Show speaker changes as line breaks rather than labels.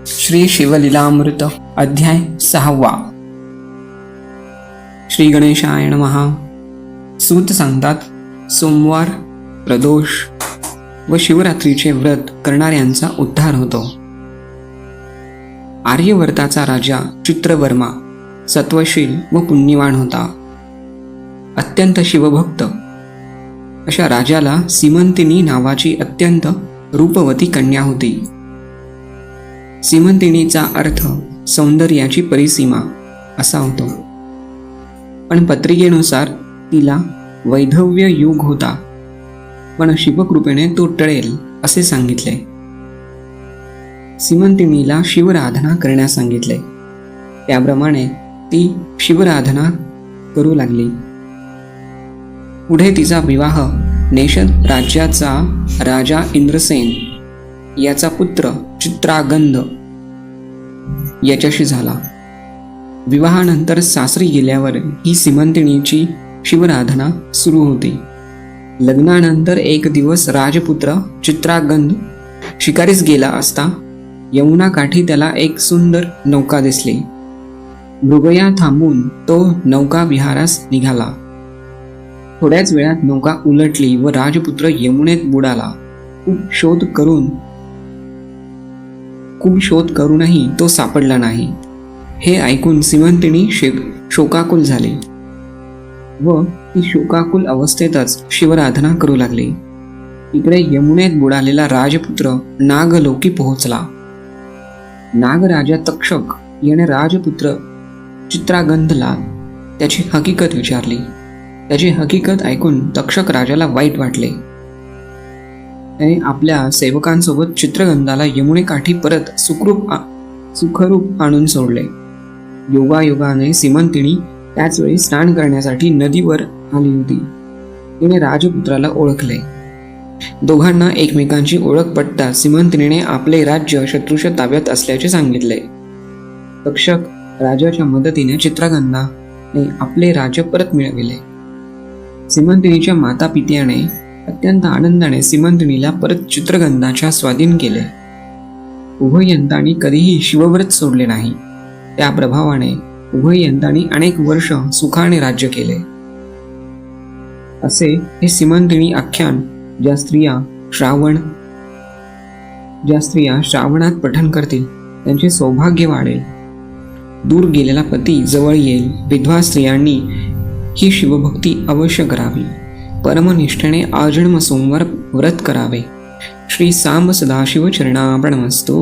श्री शिवलीलामृत अध्याय 6. श्री गणेशाय नमः. सूत सांगतात, सोमवार, प्रदोष व शिवरात्रीचे व्रत करणाऱ्यांचा उद्धार होतो. आर्यवर्ताचा राजा चित्रवर्मा सत्वशील व पुण्यवान होता. अत्यंत शिवभक्त. अशा राजाला सीमंतिनी नावाची अत्यंत रूपवती कन्या होती. सीमंतिनीचा अर्थ सौंदर्याची परिसीमा असा होतो. पण पत्रिकेनुसार तिला वैधव्य युग होता, पण शिवकृपेने तो टळेल असे सांगितले. सीमंतिनीला शिवराधना करण्यास सांगितले. त्याप्रमाणे ती शिवराधना करू लागली. पुढे तिचा विवाह नेषद राज्याचा राजा इंद्रसेन याचा पुत्र चित्रागंध याच्याशी झाला. विवाहानंतर सासरी गेल्यावर ही सीमंतिनीची शिवराधना सुरू होती. लग्नानंतर एक दिवस राजपुत्र चित्रागंध शिकारीस गेला असता यमुना काठी त्याला एक सुंदर नौका दिसली. मृगया थांबून तो नौका विहारास निघाला. थोड्याच वेळात नौका उलटली व राजपुत्र यमुनेत बुडाला. खूप शोध करूनही तो सापडला नाही. हे ऐकून सीमंतिनी शोकाकुल झाली व ती शोकाकुल अवस्थेतच शिवराधना करू लागली. इकडे यमुनेत बुडालेला राजपुत्र नागलोकी पोहोचला. नागराजा तक्षक याने राजपुत्र चित्रागंधला त्याची हकीकत विचारली. त्याची हकीकत ऐकून तक्षक राजाला वाईट वाटले. त्याने आपल्या सेवकांसोबत चित्रगंधाला यमुनेकाठी परत सुखरूप आणून सोडले. योगायोगाने सीमंतिनी त्याच वेळी स्नान करण्यासाठी नदीवर आली होती. तिने राजपुत्राला ओळखले. दोघांना एकमेकांची ओळख पटता सीमंतिनीने आपले राज्य शत्रूच्या ताब्यात असल्याचे सांगितले. तक्षक राजाच्या मदतीने चित्रगंधाने आपले राज्य परत मिळविले. सीमंतिनीच्या माता पित्याने अत्यंत आनंदाने सीमंतिनीला परत चित्रगंधाच्या स्वाधीन केले. उभयंतांनी कधीही शिवव्रत सोडले नाही. त्या प्रभावाने उभयंतांनी अनेक वर्ष सुखाने राज्य केले. असे हे सीमंतिनी आख्यान ज्या स्त्रिया श्रावणात पठण करतील त्यांचे सौभाग्य वाढेल. दूर गेलेला पती जवळ येईल. विधवा स्त्रियांनी ही शिवभक्ती अवश्य करावी. परमनिष्ठेने आजन्म सोमवार व्रत करावे. श्री सांब सदाशिव चरणार्पणमस्तु.